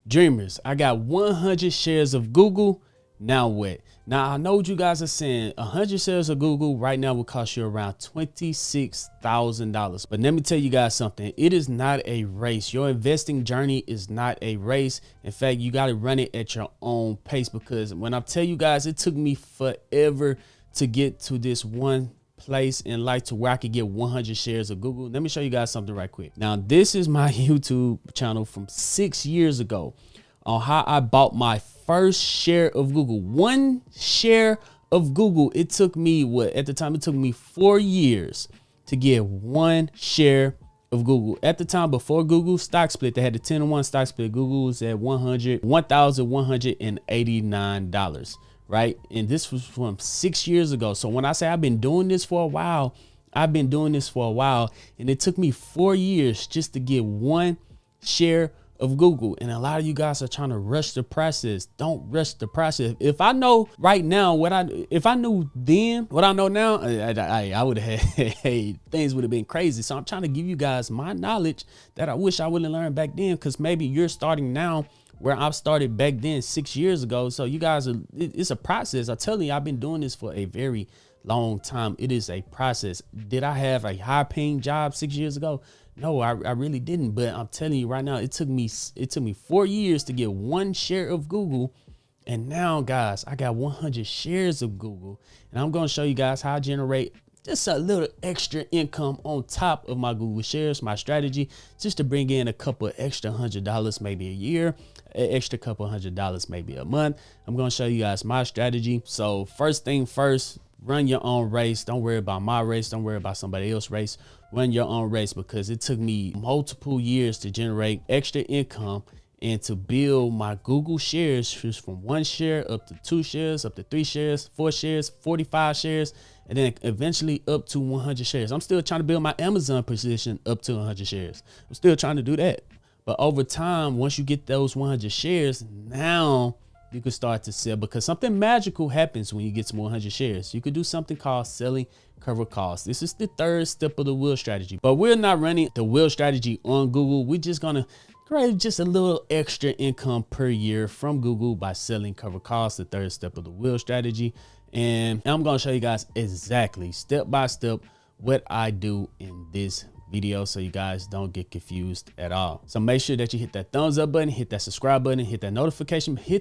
Dreamers, I got 100 shares of Google. Now what? Now I know what you guys are saying. 100 shares of Google right now will cost you around $26,000. But let me tell you guys something. It is not a race. Your investing journey is not a race. In fact, you got to run it at your own pace, because when I tell you guys, it took me forever to get to this one place in life to where I could get 100 shares of Google. Let me show you guys something right quick. Now, this is my YouTube channel from 6 years ago on how I bought my first share of Google. One share of Google. It took me, at the time, it took me 4 years to get one share of Google. At the time, before Google stock split, they had the 10-to-1 stock split. Google was at $1,189. Right? And this was from 6 years ago. So when I say I've been doing this for a while, and it took me 4 years just to get one share of Google. And a lot of you guys are trying to rush the process. Don't rush the process. If I know right now if I knew then what I know now, I would have had, things would have been crazy. So I'm trying to give you guys my knowledge that I wish I would have learned back then, because maybe you're starting now where I started back then 6 years ago. So you guys it's a process. I tell you, I've been doing this for a very long time. It is a process. Did I have a high paying job 6 years ago? No, I really didn't. But I'm telling you right now, it took me 4 years to get one share of Google. And now, guys, I got 100 shares of Google, and I'm going to show you guys how I generate just a little extra income on top of my Google shares, my strategy, just to bring in a couple extra $100, maybe a year, an extra couple $100, maybe a month. I'm going to show you guys my strategy. So first thing first, run your own race. Don't worry about my race. Don't worry about somebody else's race. Run your own race, because it took me multiple years to generate extra income and to build my Google shares from 1 share up to 2 shares, up to 3 shares, 4 shares, 45 shares, and then eventually up to 100 shares. I'm still trying to build my Amazon position up to 100 shares. I'm still trying to do that. But over time, once you get those 100 shares, now you can start to sell, because something magical happens when you get to 100 shares. You could do something called selling covered calls. This is the third step of the wheel strategy, but we're not running the wheel strategy on Google. We're just going to create just a little extra income per year from Google by selling covered calls, the third step of the wheel strategy. And I'm going to show you guys exactly step by step what I do in this video, so you guys don't get confused at all. So make sure that you hit that thumbs up button, hit that subscribe button, hit that notification bell.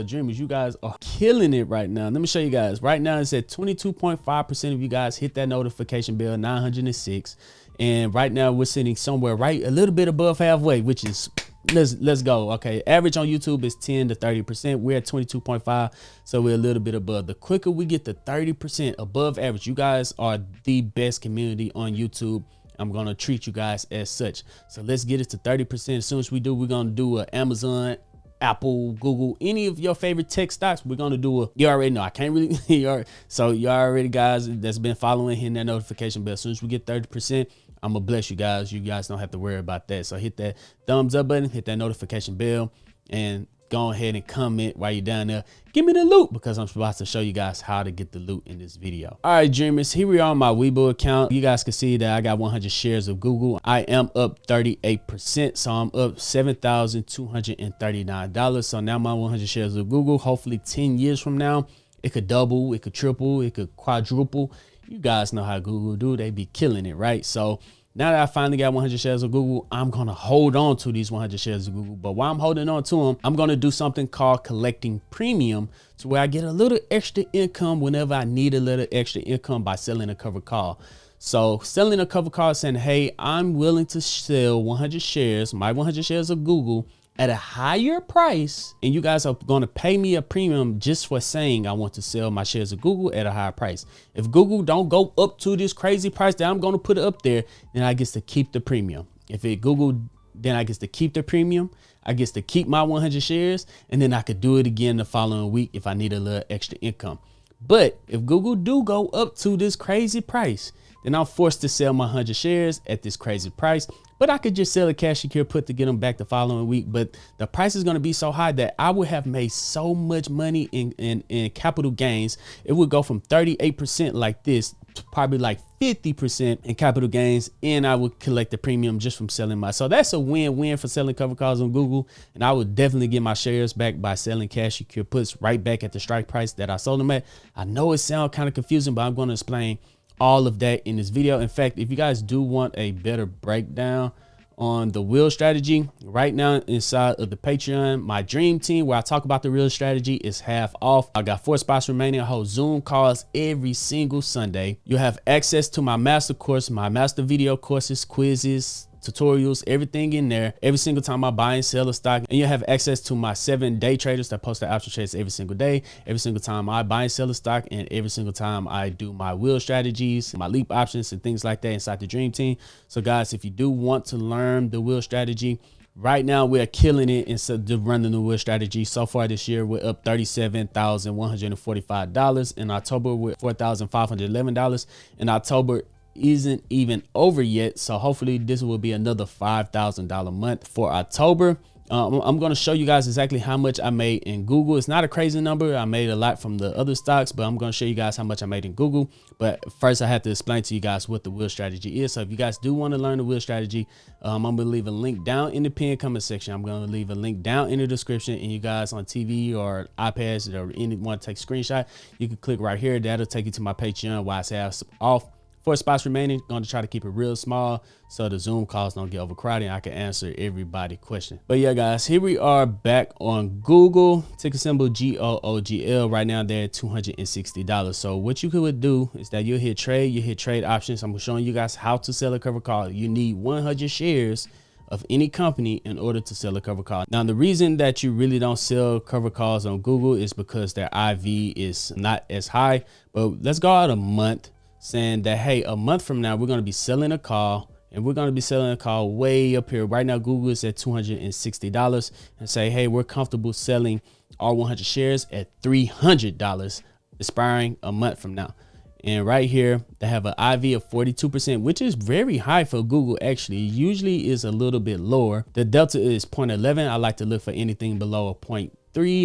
Dreamers, you guys are killing it right now. Let me show you guys. Right now it's at 22.5% of you guys hit that notification bell, 906. And right now we're sitting somewhere right a little bit above halfway, which is let's go. Okay, average on YouTube is 10 to 30%. We're at 22.5, so we're a little bit above. The quicker we get to 30% above average, you guys are the best community on YouTube. I'm gonna treat you guys as such. So let's get it to 30%. As soon as we do, we're gonna do a Amazon, Apple, Google, any of your favorite tech stocks. We're gonna do you already know, I can't really so you already guys that's been following, hitting that notification bell. As soon as we get 30%, I'm gonna bless you guys. You guys don't have to worry about that. So hit that thumbs up button, hit that notification bell, and go ahead and comment while you're down there. Give me the loot, because I'm about to show you guys how to get the loot in this video. All right, dreamers, here we are on my Weibo account. You guys can see that I got 100 shares of Google. I am up 38%, so I'm up $7,239. So now my 100 shares of Google, hopefully 10 years from now, it could double, it could triple, it could quadruple. You guys know how Google do. They be killing it, right? So now that I finally got 100 shares of Google, I'm going to hold on to these 100 shares of Google. But while I'm holding on to them, I'm going to do something called collecting premium, to where I get a little extra income whenever I need a little extra income by selling a covered call. So selling a covered call, saying, hey, I'm willing to sell 100 shares, my 100 shares of Google, at a higher price, and you guys are going to pay me a premium just for saying I want to sell my shares of Google at a higher price. If Google don't go up to this crazy price that I'm going to put it up there, then I get to keep the premium. If it Google, then I get to keep the premium. I get to keep my 100 shares, and then I could do it again the following week if I need a little extra income. But if Google do go up to this crazy price, then I'm forced to sell my 100 shares at this crazy price. But I could just sell a cash secure put to get them back the following week. But the price is going to be so high that I would have made so much money in capital gains. It would go from 38% like this probably like 50% in capital gains, and I would collect the premium just from selling my. So that's a win-win for selling cover calls on Google. And I would definitely get my shares back by selling cash secure puts right back at the strike price that I sold them at. I know it sounds kind of confusing, but I'm going to explain all of that in this video. In fact, if you guys do want a better breakdown on the wheel strategy, right now inside of the Patreon, my dream team where I talk about the wheel strategy is half off. I got 4 spots remaining. I hold Zoom calls every single Sunday. You have access to my master course, my master video courses, quizzes, tutorials, everything in there every single time I buy and sell a stock. And you have access to my 7 day traders that post their option trades every single day, every single time I buy and sell a stock, and every single time I do my wheel strategies, my leap options and things like that inside the dream team. So guys, if you do want to learn the wheel strategy, right now we're killing it instead of running the wheel strategy. So far this year, we're up $37,145. In October, we're $4,511. In October isn't even over yet, so hopefully this will be another $5,000 month for October. I'm going to show you guys exactly how much I made in Google. It's not a crazy number. I made a lot from the other stocks, but I'm going to show you guys how much I made in Google. But first I have to explain to you guys what the wheel strategy is. So if you guys do want to learn the wheel strategy, I'm going to leave a link down in the pinned comment section. I'm going to leave a link down in the description, and you guys on TV or iPads or anyone take a screenshot, you can click right here. That'll take you to my Patreon where I say I have off 4 spots remaining. Going to try to keep it real small so the Zoom calls don't get overcrowded and I can answer everybody's question. But yeah, guys, here we are back on Google. Ticker symbol GOOGL. Right now they're at $260. So what you could do is that you'll hit trade options. I'm showing you guys how to sell a cover call. You need 100 shares of any company in order to sell a cover call. Now, the reason that you really don't sell cover calls on Google is because their IV is not as high. But let's go out a month, saying that, hey, a month from now, we're going to be selling a call, and we're going to be selling a call way up here. Right now, Google is at $260, and say, hey, we're comfortable selling our 100 shares at $300 expiring a month from now. And right here, they have an IV of 42%, which is very high for Google. Actually, usually is a little bit lower. The delta is 0.11. I like to look for anything below a 0.3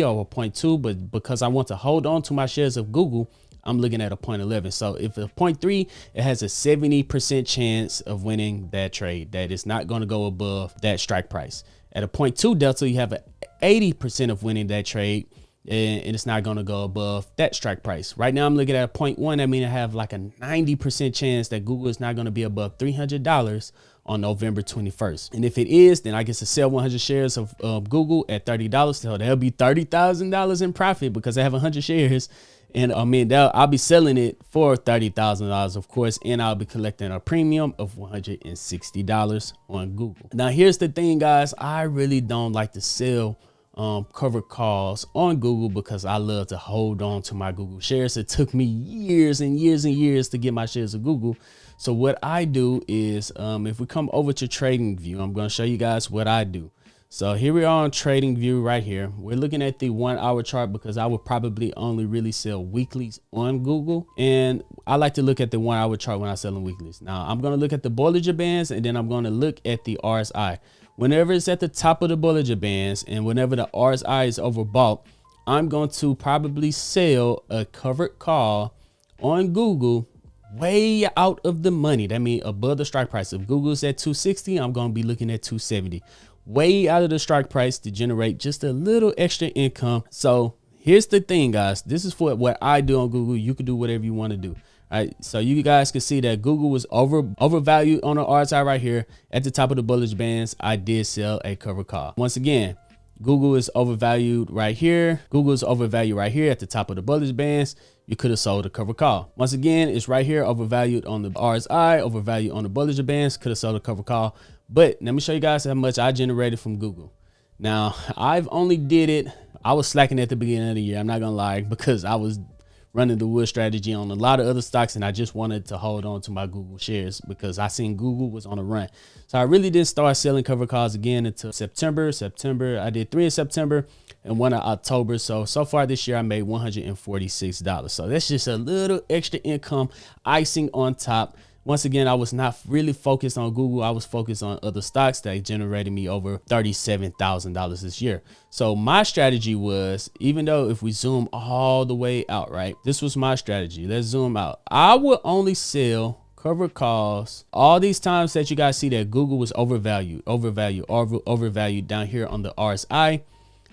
or a 0.2, but because I want to hold on to my shares of Google, I'm looking at a 0.11. So if a 0.3, it has a 70% chance of winning that trade. That is not going to go above that strike price. At a 0.2 delta, you have an 80% of winning that trade, and it's not going to go above that strike price. Right now, I'm looking at a 0.1. That means I have like a 90% chance that Google is not going to be above $300 on November 21st. And if it is, then I get to sell 100 shares of Google at $30. So that'll be $30,000 in profit because I have 100 shares. And I mean, I'll be selling it for $30,000, of course, and I'll be collecting a premium of $160 on Google. Now, here's the thing, guys. I really don't like to sell cover calls on Google because I love to hold on to my Google shares. It took me years and years and years to get my shares of Google. So what I do is if we come over to TradingView, I'm going to show you guys what I do. So here we are on TradingView right here. We're looking at the 1 hour chart because I would probably only really sell weeklies on Google. And I like to look at the 1 hour chart when I sell in weeklies. Now I'm going to look at the Bollinger Bands, and then I'm going to look at the RSI. Whenever it's at the top of the Bollinger Bands and whenever the RSI is overbought, I'm going to probably sell a covered call on Google way out of the money. That means above the strike price. If Google's at 260, I'm going to be looking at 270. Way out of the strike price to generate just a little extra income. So here's the thing, guys. This is for what I do on Google. You can do whatever you want to do. All right. So you guys can see that Google was overvalued on the RSI right here at the top of the Bollinger Bands. I did sell a cover call. Once again, Google is overvalued right here. Google is overvalued right here at the top of the Bollinger Bands. You could have sold a cover call. Once again, it's right here, overvalued on the RSI, overvalued on the Bollinger Bands. Could have sold a cover call. But let me show you guys how much I generated from Google. Now, I've only did it. I was slacking at the beginning of the year. I'm not going to lie, because I was running the wood strategy on a lot of other stocks, and I just wanted to hold on to my Google shares because I seen Google was on a run. So I really didn't start selling cover calls again until September. I did 3 in September and 1 in October. So far this year, I made $146. So that's just a little extra income, icing on top once again, I was not really focused on Google. I was focused on other stocks that generated me over $37,000 this year. So my strategy was, even though if we zoom all the way out, right, this was my strategy. Let's zoom out. I would only sell covered calls all these times that you guys see that Google was overvalued down here on the RSI.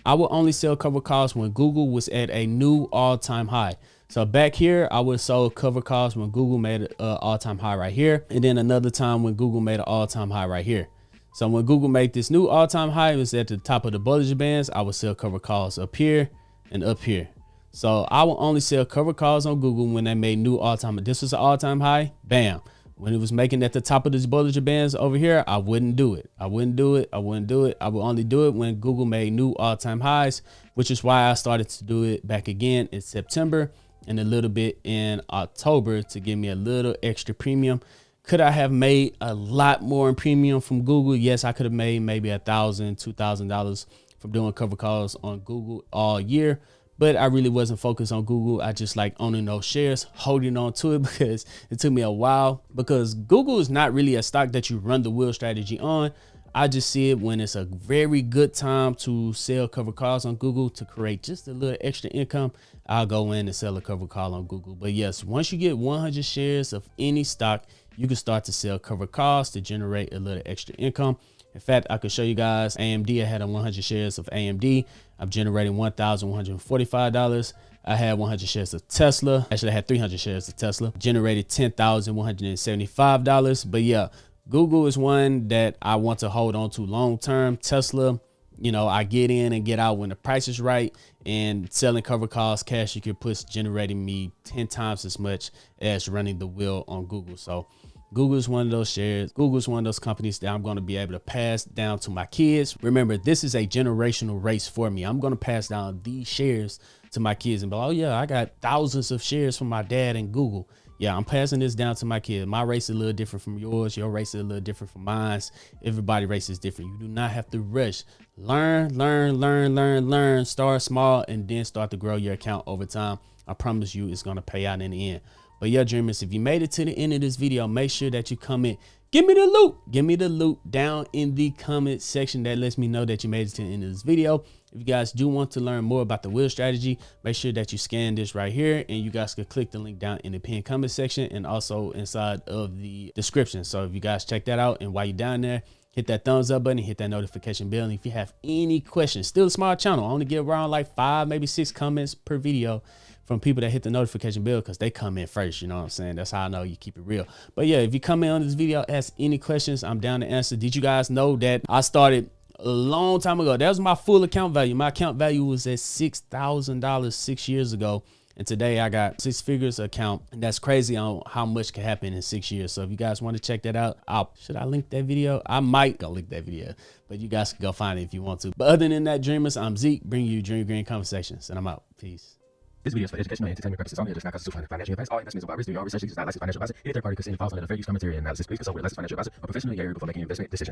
I would only sell covered calls when Google was at a new all-time high. So back here, I would have sold covered calls when Google made an all-time high right here. And then another time when Google made an all-time high right here. So when Google made this new all-time high, it was at the top of the Bollinger Bands. I would sell covered calls up here and up here. So I will only sell covered calls on Google when they made new all-time. This was an all-time high, bam. When it was making at the top of this Bollinger Bands over here, I wouldn't do it. I wouldn't do it. I wouldn't do it. I would only do it when Google made new all-time highs, which is why I started to do it back again in September and a little bit in October to give me a little extra premium. Could I have made a lot more in premium from Google? Yes, I could have made maybe $1,000, $2,000 from doing cover calls on Google all year. But I really wasn't focused on Google. I just like owning those shares, holding on to it because it took me a while, because Google is not really a stock that you run the wheel strategy on. I just see it when it's a very good time to sell cover calls on Google to create just a little extra income. I'll go in and sell a cover call on Google. But yes, once you get 100 shares of any stock, you can start to sell cover calls to generate a little extra income. In fact, I could show you guys AMD. I had 100 shares of AMD. I'm generating $1,145. I had 100 shares of Tesla. Actually, I had 300 shares of Tesla. Generated $10,175. But yeah, Google is one that I want to hold on to long term. Tesla, you know, I get in and get out when the price is right, and selling cover calls, cash you can put, generating me 10 times as much as running the wheel on Google. So Google is one of those shares. Google is one of those companies that I'm going to be able to pass down to my kids. Remember, this is a generational race for me. I'm going to pass down these shares to my kids and be like, oh yeah, I got thousands of shares from my dad in Google. Yeah, I'm passing this down to my kids. My race is a little different from yours. Your race is a little different from mine. Everybody's race is different. You do not have to rush. Learn, start small, and then start to grow your account over time. I promise you it's going to pay out in the end. But yeah, dreamers, if you made it to the end of this video, make sure that you comment, give me the loot. Give me the loot down in the comment section. That lets me know that you made it to the end of this video. If you guys do want to learn more about the wheel strategy, make sure that you scan this right here, and you guys can click the link down in the pinned comment section and also inside of the description. So if you guys check that out, and while you're down there, hit that thumbs up button, hit that notification bell. And if you have any questions, still a small channel, I only get around like 5, maybe 6 comments per video from people that hit the notification bell, because they come in first. You know what I'm saying? That's how I know you keep it real. But yeah, if you come in on this video, ask any questions, I'm down to answer. Did you guys know that I started a long time ago? That was my full account value. My account value was at $6,000 6 years ago. And today I got 6 figures account. And that's crazy on how much can happen in 6 years. So if you guys want to check that out, should I link that video? I might go link that video, but you guys can go find it if you want to. But other than that, dreamers, I'm Zeke, bringing you Dream Green Conversations, and I'm out. Peace. This video is for educational and entertainment purposes only. It does not constitute financial advice. All investments are by risk. Do your research. It is not licensed financial advisor. Any third party considering false and fair use commentary and analysis. Please consult with a licensed financial advisor or professional in your area before making investment decisions.